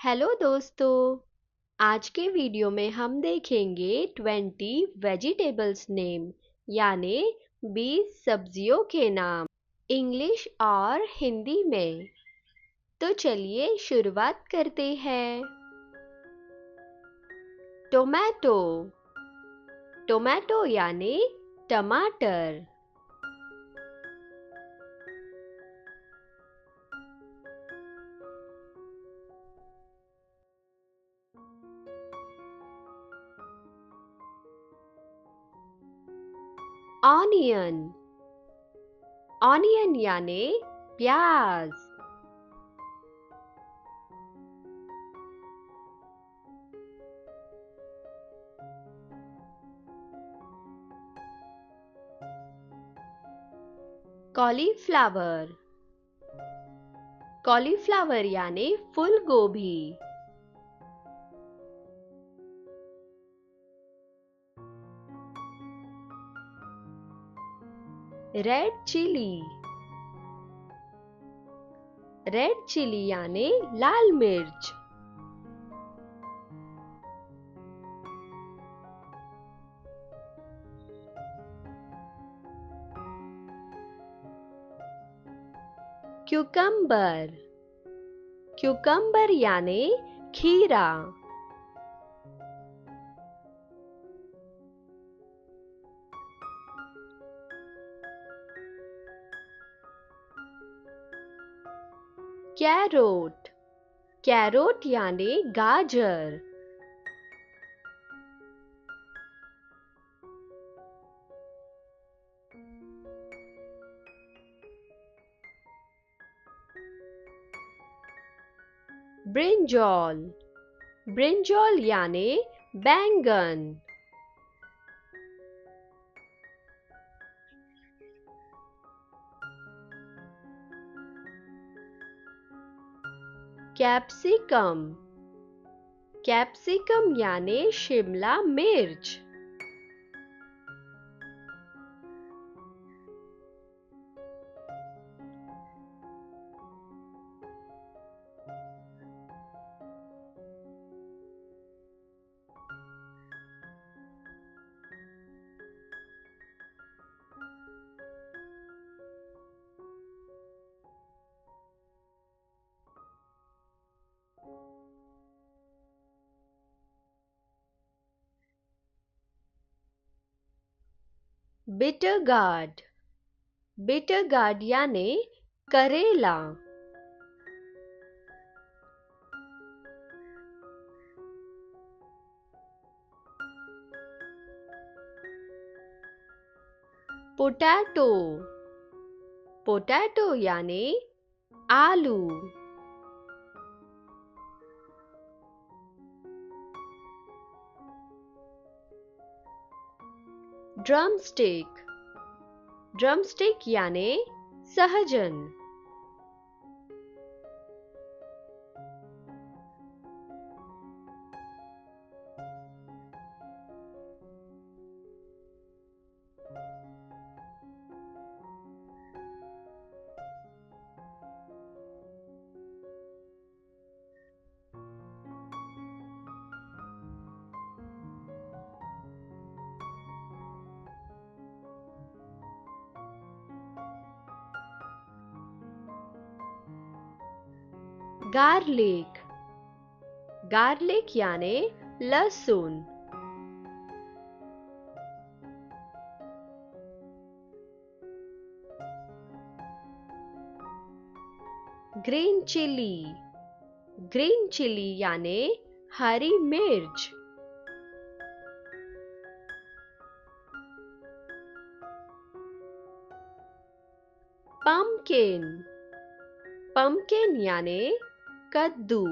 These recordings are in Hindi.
हेलो दोस्तों। आज के वीडियो में हम देखेंगे 20 वेजिटेबल्स नेम यानी 20 सब्जियों के नाम इंग्लिश और हिंदी में। तो चलिए शुरुआत करते हैं। टोमेटो। टोमेटो यानी टमाटर। ऑनियन। ऑनियन यानी प्याज। कॉलीफ्लावर। कॉलीफ्लावर यानी फूल गोभी। Red chilli. रेड चिली यानी लाल मिर्च। क्यूकम्बर। क्यूकम्बर यानी खीरा। कैरोट। कैरोट यानी गाजर। ब्रिंजॉल। ब्रिंजॉल यानी बैंगन। कैप्सिकम। कैप्सिकम यानी शिमला मिर्च। Bitter gourd. बिटर गार्ड यानी करेला। पोटैटो। पोटैटो यानी आलू। ड्रमस्टिक। ड्रमस्टिक यानी सहजन। गार्लिक। गार्लिक यानी लहसुन। Green chilli. ग्रीन चिली यानी हरी मिर्च। पम्पकिन। पम्पकिन यानी कद्दू।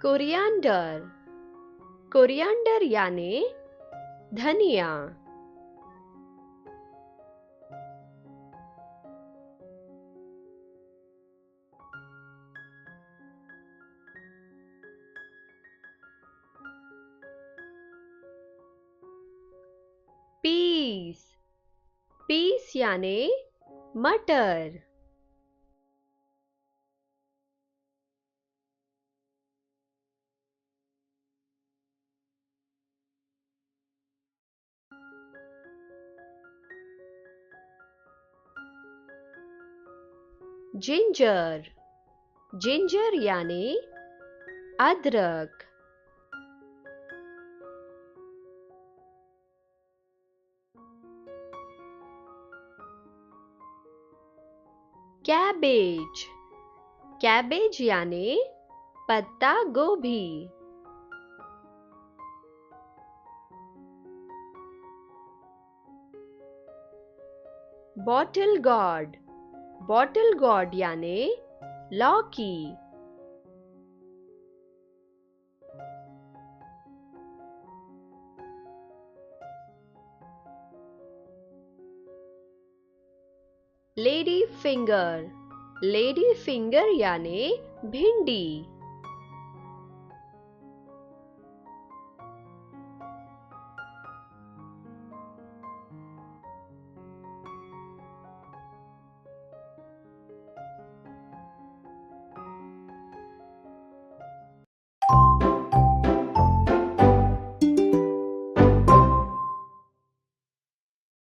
कोरिएंडर, कोरिएंडर यानी धनिया। पीस, पीस यानी मटर। जिंजर, जिंजर यानी अदरक। कैबेज, कैबेज यानी पत्ता गोभी। बॉटल गॉर्ड, बॉटल गॉर्ड यानी लौकी। लेडी फिंगर, लेडी फिंगर यानी भिंडी।